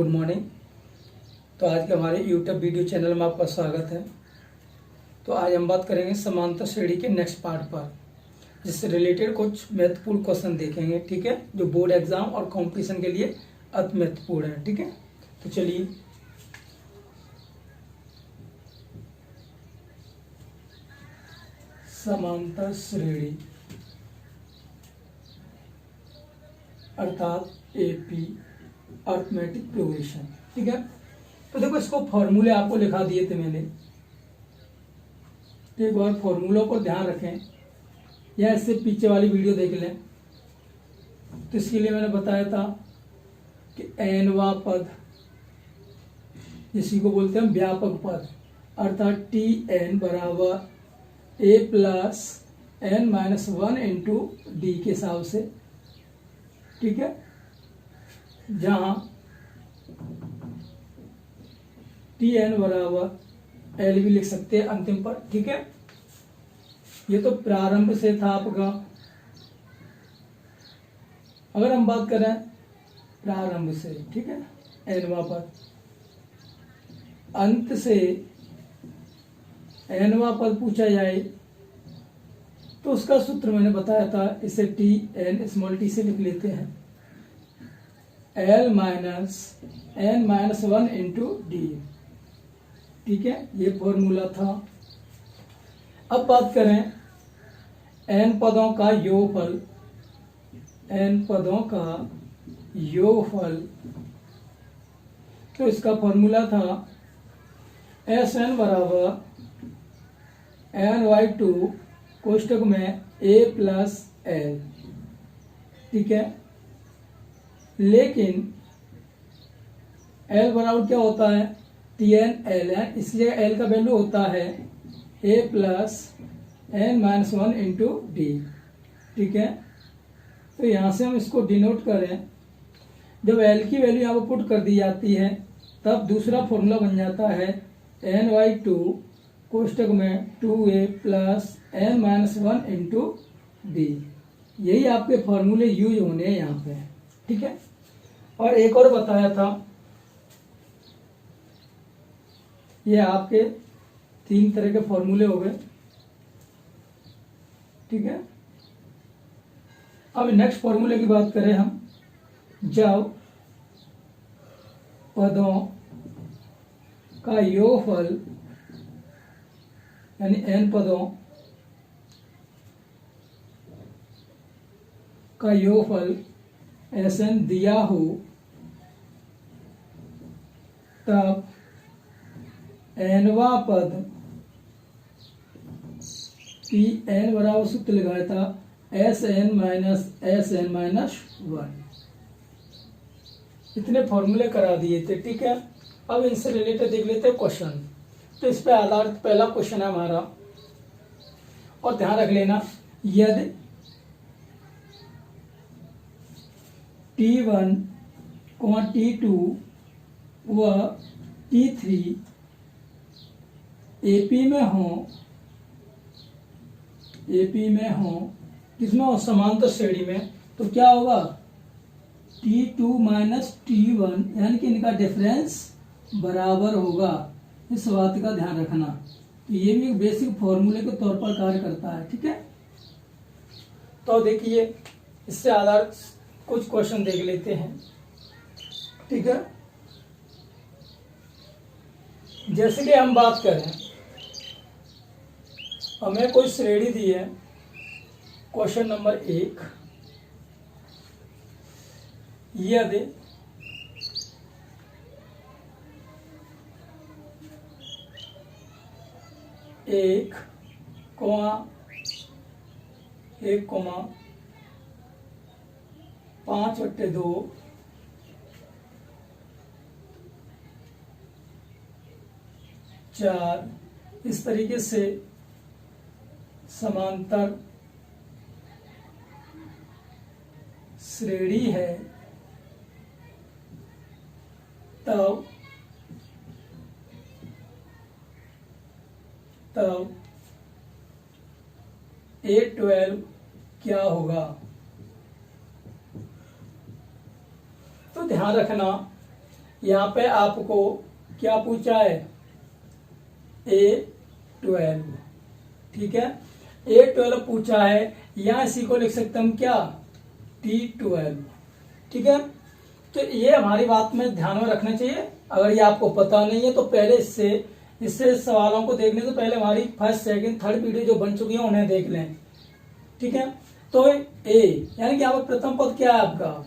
Good morning. तो आज के हमारे यूट्यूब वीडियो चैनल में आपका स्वागत है। तो आज हम बात करेंगे समांतर श्रेणी के नेक्स्ट पार्ट पर, जिससे रिलेटेड कुछ महत्वपूर्ण क्वेश्चन देखेंगे। ठीक है, जो बोर्ड एग्जाम और कंपटीशन के लिए अति महत्वपूर्ण है। ठीक है, तो चलिए समांतर श्रेणी अर्थात एपी अर्थमेटिक प्रोग्रेशन। ठीक है, तो देखो इसको फॉर्मूले आपको लिखा दिए थे मैंने, तो एक बार फॉर्मूलों पर ध्यान रखें या इससे पीछे वाली वीडियो देख लें। तो इसके लिए मैंने बताया था कि एनवा पद, इसी को बोलते हैं व्यापक पद, अर्थात टी एन बराबर A plus N minus one into D के हिसाब से। ठीक है, जहां टी एन बराबर एल भी लिख सकते हैं अंतिम पर। ठीक है, ये तो प्रारंभ से था आपका। अगर हम बात करें प्रारंभ से, ठीक है, एनवा पद, अंत से एनवा पद पूछा जाए तो उसका सूत्र मैंने बताया था, इसे टी एन स्मॉल टी से लिख लेते हैं, L minus N minus one into D. ठीक है, ये फॉर्मूला था। अब बात करें एन पदों का योगफल, एन पदों का योगफल, तो इसका फॉर्मूला था एस एन बराबर एन वाई टू कोष्टक में ए प्लस एल। ठीक है, लेकिन एल बराबर क्या होता है, टी एन एल एन, इसलिए एल का वैल्यू होता है A plus N minus one into D. ठीक है, तो यहां से हम इसको डिनोट करें, जब एल की वैल्यू यहाँ पर पुट कर दी जाती है तब दूसरा फॉर्मूला बन जाता है एन वाई टू कोष्टक में two A plus N minus one into D. यही आपके फॉर्मूले यूज होने हैं यहाँ पे। ठीक है, और एक और बताया था, ये आपके तीन तरह के फॉर्मूले हो गए। ठीक है, अब नेक्स्ट फॉर्मूले की बात करें हम, जब पदों का योगफल यानी एन पदों का योगफल एस एन दिया हो तब एनवा पद की एन बराबर सूत्र लगाया था एस एन माइनस वन। इतने फॉर्मूले करा दिए थे। ठीक है, अब इनसे रिलेटेड देख लेते हैं क्वेश्चन। तो इस पे आधारित पहला क्वेश्चन है हमारा, और ध्यान रख लेना, यदि T1, T2 व T3 एपी में हो, किसमें हो, समांतर श्रेणी में, तो क्या होगा T2 माइनस T1, यानी कि इनका डिफरेंस बराबर होगा। इस बात का ध्यान रखना। तो ये भी एक बेसिक फॉर्मूले के तौर पर कार्य करता है। ठीक है, तो देखिए इससे आधारित कुछ क्वेश्चन देख लेते हैं। ठीक है, जैसे कि हम बात करें, हमें कोई श्रेणी दी है, क्वेश्चन नंबर 1, यदि एक कोमा 5/2 4 इस तरीके से समांतर श्रेणी है, तब A12 क्या होगा। तो ध्यान रखना, यहाँ पे आपको क्या पूछा है, A12, ठीक है, A12 पूछा है, यहाँ इसी को लिख सकते हम क्या, T12, ठीक है। तो ये हमारी बात में ध्यान में रखना चाहिए। अगर ये आपको पता नहीं है तो पहले इससे सवालों को देखने से पहले हमारी फर्स्ट सेकंड थर्ड वीडियो जो बन चुकी है उन्हें देख लें, ठीक है। तो ए यानी कि यहाँ पर प्रथम पद क्या है आपका,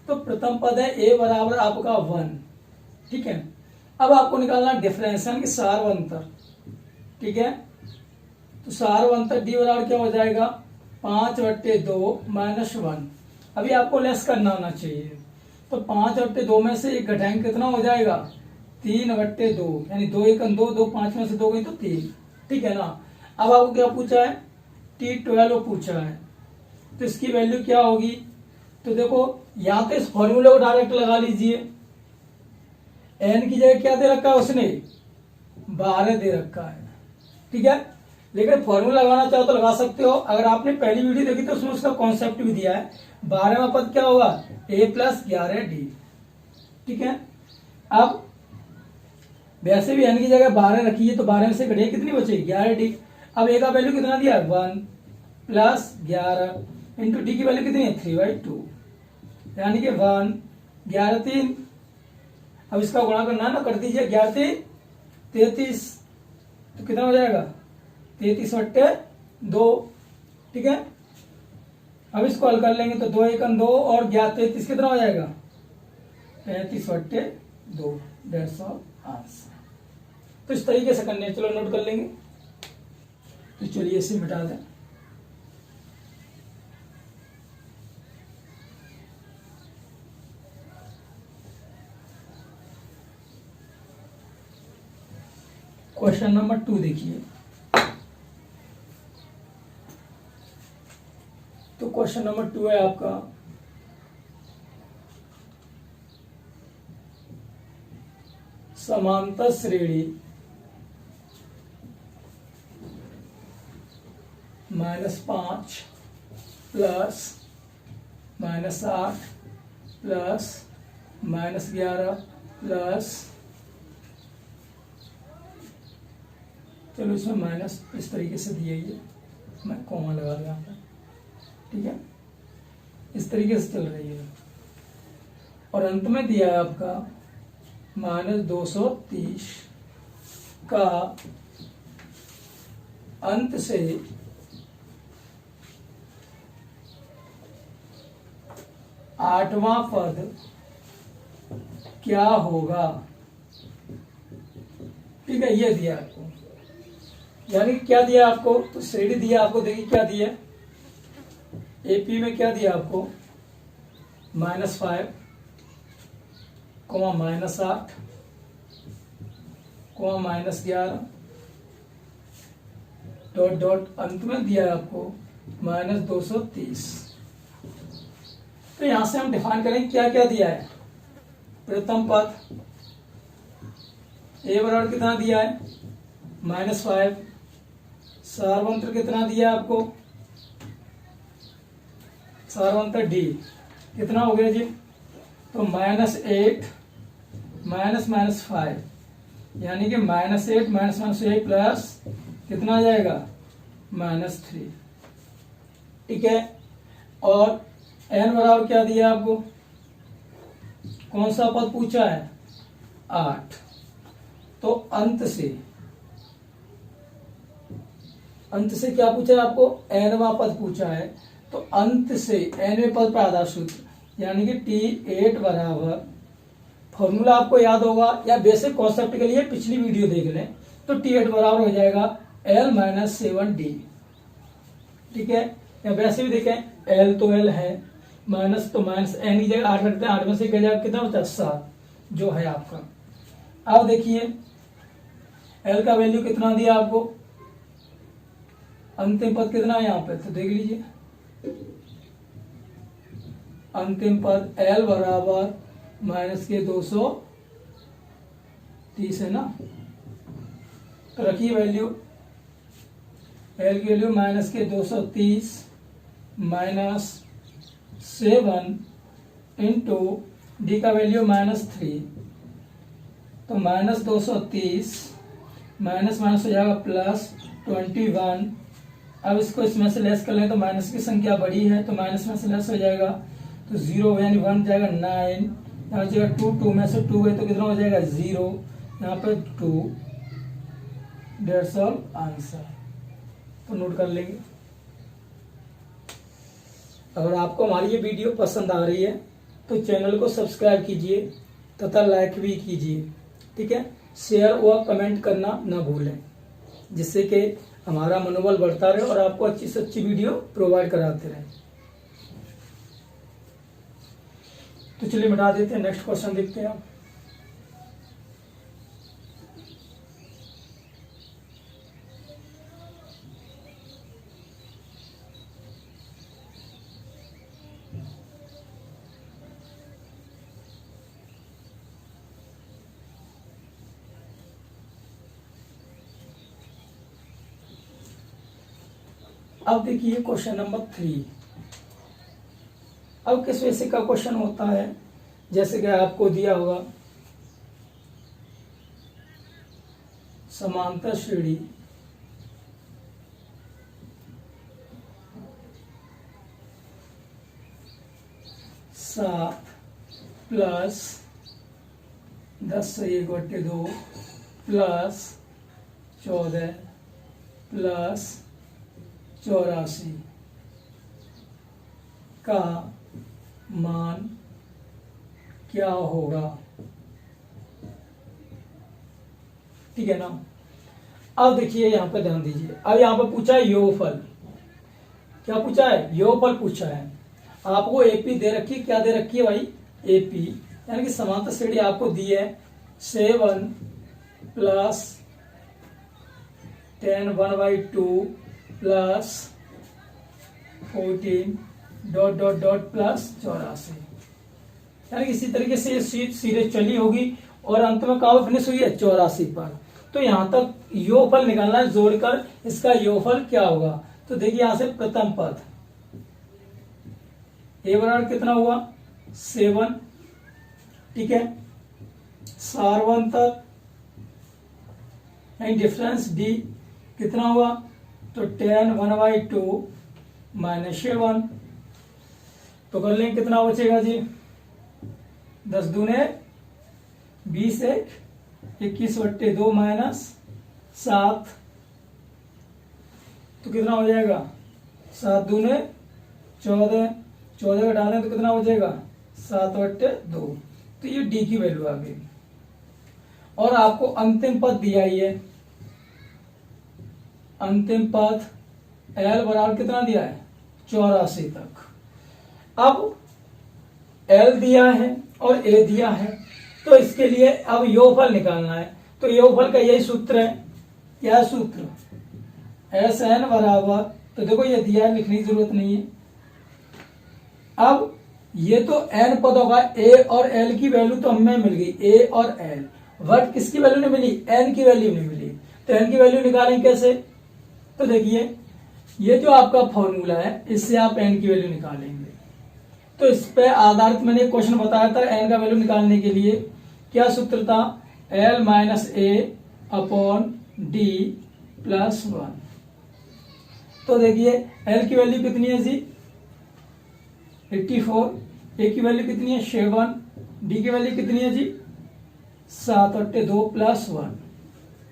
तो प्रथम पद है ए बराबर आपका 1, ठीक है। अब आपको निकालना डिफरेंस यानी कि सारवंतर, ठीक है। तो सारवंतर डी बराबर क्या हो जाएगा, 5/2 -1। अभी आपको लेस करना आना चाहिए, तो 5/2 में से एक घटाएंगे कितना हो जाएगा, 3/2, यानी 2 × 2, 2 5 में से 2 गई तो 3, ठीक है ना। अब आपको क्या पूछा है, T12 पूछा है, तो इसकी वैल्यू क्या होगी, तो देखो यहाँ तो इस फॉर्मूले को डायरेक्ट लगा लीजिए। n की जगह क्या दे रखा है उसने, 12 दे रखा है, ठीक है। लेकिन फॉर्मूला लगाना चाहो तो लगा सकते हो। अगर आपने पहली वीडियो देखी तो उसमें उसका कॉन्सेप्ट भी दिया है। 12वां पद क्या होगा, a + 11d, ठीक है। अब वैसे भी n की जगह 12 रखी है तो 12 में से घटाइए कितनी बचेगी, 11d। अब a का वैल्यू कितना दिया है, 1 + 11 इंटू डी की वैल्यू कितनी है, 3/2, यानी कि 1 11 3। अब इसका गुणा करना है ना, कर दीजिए, 11 3 33, तो कितना हो जाएगा, 33/2, ठीक है। अब इसको हल कर लेंगे तो 2 × 2 और 11 33 कितना हो जाएगा, 35/2, दैट्स ऑल आंसर। तो इस तरीके से करने, चलो नोट कर लेंगे। तो चलिए इसे मिटा दें। क्वेश्चन नंबर 2 देखिए। तो क्वेश्चन नंबर 2 है आपका, समांतर श्रेणी -5 + -8 + -11 प्लस, चलो इसमें माइनस इस तरीके से दिया, ये मैं कॉमा लगा दूं यहाँ पर, ठीक है, इस तरीके से चल रही है। और अंत में दिया है आपका -230 का अंत से आठवां पद क्या होगा, ठीक है। ये दिया आपको, यानी क्या दिया आपको, तो श्रेणी दिया आपको, देखिए क्या दिया, एपी में क्या दिया आपको, -5, -8, -11 डॉट डॉट अंत में दिया है आपको -230। तो यहां से हम डिफाइन करेंगे क्या क्या दिया है। प्रथम पद ए बराबर कितना दिया है, -5। सारवंत्र कितना दिया आपको, सारवंत्र डी कितना हो गया जी, तो -8 -5, यानी कि -8 -1 प्लस कितना आ जाएगा, -3, ठीक है। और n बराबर क्या दिया आपको, कौन सा पद पूछा है, 8। तो अंत से क्या पूछा है आपको, nवां पद पूछा है। तो अंत से nवें पद पर आधार सूत्र, यानी कि T8 बराबर, फॉर्मूला आपको याद होगा या बेसिक कॉन्सेप्ट के लिए पिछली वीडियो देख लें, तो T8 बराबर हो जाएगा L - 7D, ठीक है। या वैसे भी देखें L तो L है, माइनस तो माइनस, n की जगह 8 रखते हैं, 8 में से कितना बचा, 7 जो है आपका। अब देखिए L का वैल्यू कितना दिया आपको, अंतिम पद कितना है यहाँ पे, तो देख लीजिए अंतिम पद L बराबर -230 है ना। तो रखिए वैल्यू, L की वैल्यू -230 -7 इंटू डी का वैल्यू -3, तो -230 माइनस माइनस हो जाएगा +21। अब इसको इसमें से लेस कर लें तो माइनस की संख्या बड़ी है तो माइनस में से लेस हो जाएगा, तो 0 यानी 1 जाएगा 9, यहाँ जाएगा 2, 2 में से 2 गए तो कितना हो जाएगा 0, यहाँ पे 2। That's all answer. तो नोट कर लेंगे। अगर आपको हमारी ये वीडियो पसंद आ रही है तो चैनल को सब्सक्राइब कीजिए तथा लाइक भी कीजिए, ठीक है। शेयर व कमेंट करना ना भूलें, जिससे कि हमारा मनोबल बढ़ता रहे और आपको अच्छी से अच्छी वीडियो प्रोवाइड कराते रहें। तो चलिए मिटा देते हैं, नेक्स्ट क्वेश्चन देखते हैं। अब देखिए क्वेश्चन नंबर 3। अब किस वजह का क्वेश्चन होता है, जैसे कि आपको दिया होगा समांतर श्रेणी सात प्लस 10/1/2 प्लस 14 प्लस 84 का मान क्या होगा, ठीक है ना। अब देखिए यहाँ पे ध्यान दीजिए, अब यहाँ पे पूछा है योगफल। क्या पूछा है? योगफल पूछा है। आपको एपी दे रखी, क्या दे रखी है भाई? एपी, यानी कि समांतर श्रेणी आपको दी है 7 plus 10 1/2 plus 14 dot dot dot plus 84, यानी इसी तरीके से सीरीज चली होगी और अंत में कहाँ फिनिश हुई है? 84 पर। तो यहां तक योगफल निकालना है, जोड़कर इसका योगफल क्या होगा। तो देखिए यहां से प्रथम पद ए बराबर कितना हुआ? 7, ठीक है। सार्वंतर डिफरेंस डी कितना हुआ? तो 10 1/2 -7, तो कर लेंगे कितना बचेगा जी? 10 दूने 20, 21/2 -7, तो कितना हो जाएगा? 7 दूने 14, 14 घटा दें तो कितना हो जाएगा? 7/2। तो ये डी की वैल्यू आ गई। और आपको अंतिम पद दिया ही है, अंतिम पद एल बराबर कितना दिया है? 84 तक। अब एल दिया है और ए दिया है, तो इसके लिए अब योगफल निकालना है। तो योगफल का यही सूत्र है। क्या सूत्र? एस एन बराबर, तो देखो ये दिया है, लिखने की जरूरत नहीं है। अब ये तो एन पदों का ए और एल की वैल्यू तो हमें मिल गई, ए और एल, बट किसकी वैल्यू नहीं मिली? एन की वैल्यू नहीं मिली। तो एन की वैल्यू निकालें कैसे? तो देखिए ये जो आपका फॉर्मूला है, इससे आप एन की वैल्यू निकालेंगे। तो इस पे आधारित मैंने क्वेश्चन बताया था, एन का वैल्यू निकालने के लिए क्या सूत्र था? एल माइनस ए अपॉन डी प्लस 1। तो देखिए एल की वैल्यू कितनी है जी? 84। ए की वैल्यू कितनी है? 7। डी की वैल्यू कितनी है जी? 7/2 प्लस 1,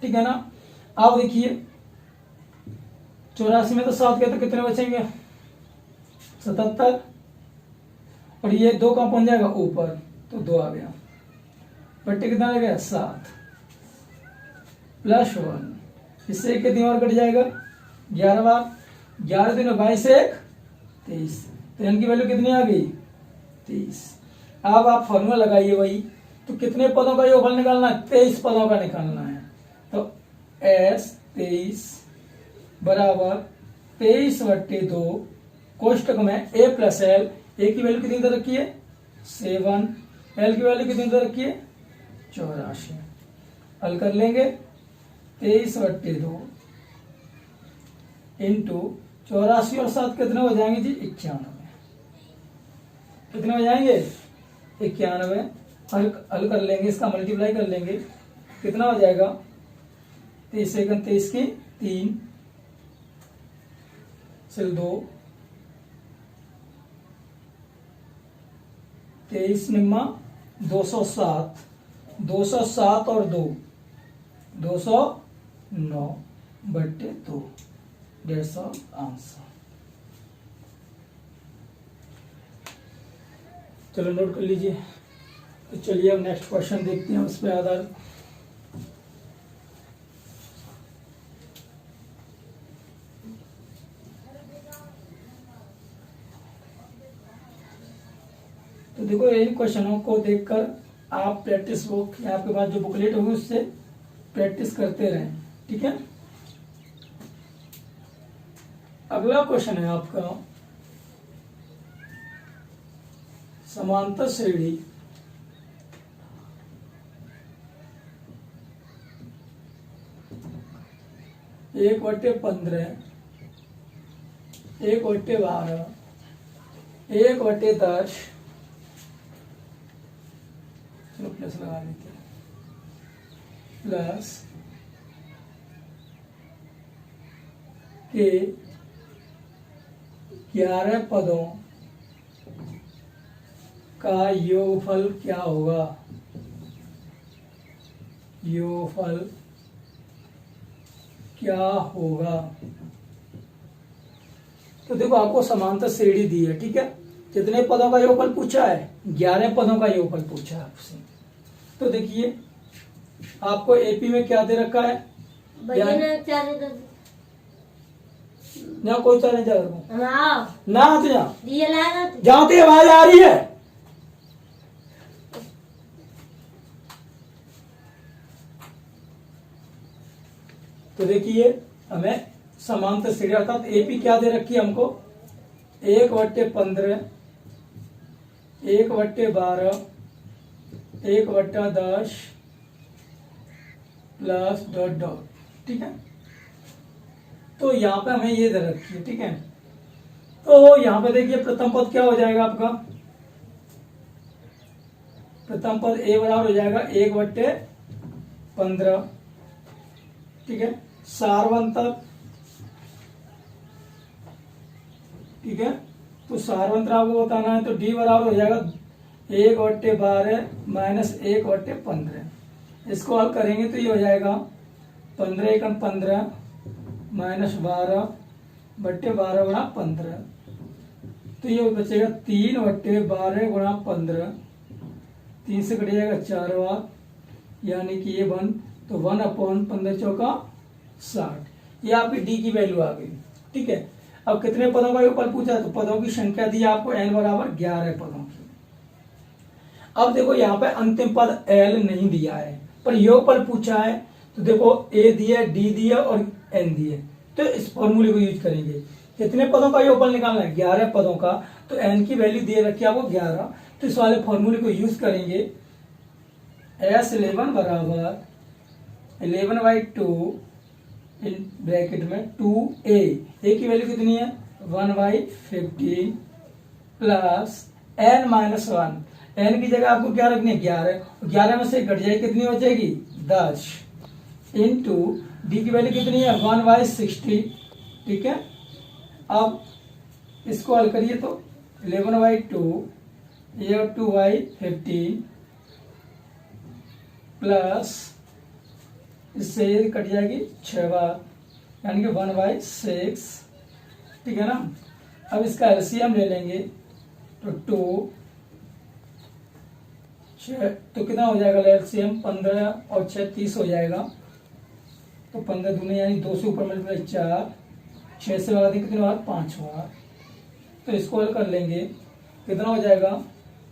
ठीक है ना। अब देखिए 84 में तो 7 गए तो कितने बचेंगे? 77, और ये 2 कहाँ पहुंच जाएगा? ऊपर, तो 2 आ गया। बट्टे कितना आ गया? 7 प्लस 1, इससे कितनी और कट जाएगा? 11 बार। 11 दिन 22 1 23, तो एन की वैल्यू कितनी आ गई? 23। अब आप फॉर्मूला लगाइए वही, तो कितने पदों का योगफल निकालना है? 23 पदों का निकालना है। तो एस 23 बराबर 23/2 कोष्टक में ए प्लस एल। ए की वैल्यू कितनी दे रखी है? 7। एल की वैल्यू कितनी दे रखी है? 84। हल कर लेंगे। 23/2 इंटू 84 और 7 कितने हो जाएंगे जी? 91। कितने हो जाएंगे? 91, हल कर लेंगे, इसका मल्टीप्लाई कर लेंगे, कितना हो जाएगा 23 सेकंड 23 की 3 सिल 2, 23 निम्मा 207, 207 और 2 209/2। That's all answer. चलो नोट कर लीजिए। तो चलिए अब नेक्स्ट क्वेश्चन देखते हैं उस पर आधार। तो देखो इन क्वेश्चनों को देखकर आप प्रैक्टिस बुक या आपके पास जो बुकलेट होगी उससे प्रैक्टिस करते रहें, ठीक है। अगला क्वेश्चन है आपका समांतर श्रेणी एक बटे 15, 1/12, 1/10, चलो प्लस लगा लेते हैं, प्लस के 11 पदों का योगफल क्या होगा। योगफल क्या होगा। तो देखो आपको समांतर श्रेणी दी है, ठीक है। कितने पदों का योगफल पूछा है, 11 पदों का योगफल पूछा है आपसे। तो देखिए आपको एपी में क्या दे रखा है, ना कोई चार नहीं जा ना तो जहां तक आवाज आ रही है। तो देखिए हमें समांतर श्रेणी अर्थात एपी क्या दे रखी है हमको, 1/15, 1/12, 1/10 प्लस डॉट डॉट, ठीक है। तो यहाँ पे हमें ये दे रखी है, ठीक है। तो यहाँ पे देखिए प्रथम पद क्या हो जाएगा आपका, प्रथम पद ए बराबर हो जाएगा 1/15, ठीक है। सारवंतर, ठीक है। तो सारवंतर आपको बताना है, तो डी बराबर हो जाएगा 1/12 माइनस 1/15। इसको हल करेंगे तो ये हो जाएगा 15 एकम 15 माइनस 12/12 गुणा 15। तो ये बचेगा 3/12 गुणा 15, 3 से कट जाएगा 4 बार, यानी कि ये 1, तो 1/15 चौका 60। ये आपकी डी की वैल्यू आ गई, ठीक है। अब कितने पदों का योगफल पूछा है, तो पदों की संख्या दी आपको n बराबर 11 पदों की। अब देखो यहाँ पे अंतिम पद l नहीं दिया है, पर योगफल पूछा है। तो देखो a दिया, d दिया और n दिए, तो इस फॉर्मूले को यूज करेंगे। कितने पदों का योगफल निकालना है, 11 पदों का। तो n की वैल्यू दे रखी है आपको 11, तो इस वाले फॉर्मूले को यूज करेंगे। S11 बराबर 11/2 इन ब्रैकेट में 2a, a की वैल्यू कितनी है 1/15 प्लस n-1, n की जगह आपको क्या रखनी है 11, 11 में से घट जाएगी कितनी बचेगी 10, इंटू डी की वैल्यू कितनी है 1/60, ठीक है। अब इसको हल करिए तो 11/2 ये 2/15 प्लस इससे ये कट जाएगी 6 बार, यानी कि 1/6, ठीक है ना। अब इसका एलसीएम ले लेंगे तो 2 6, तो कितना हो जाएगा एलसीएम 15 और 6 30 हो जाएगा। तो 15 दूनी यानी 2 से ऊपर मल्टीप्लाई 4, 6 से लगा देंगे कितनी बार 5 बार। तो इसको हल कर लेंगे, कितना हो जाएगा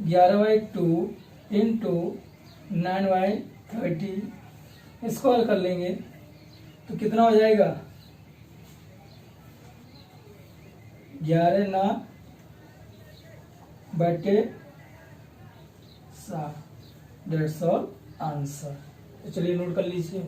11/2 इंटू 9/30। इसको हल कर लेंगे तो कितना हो जाएगा 11/7। That's all answer. तो चलिए नोट कर लीजिए।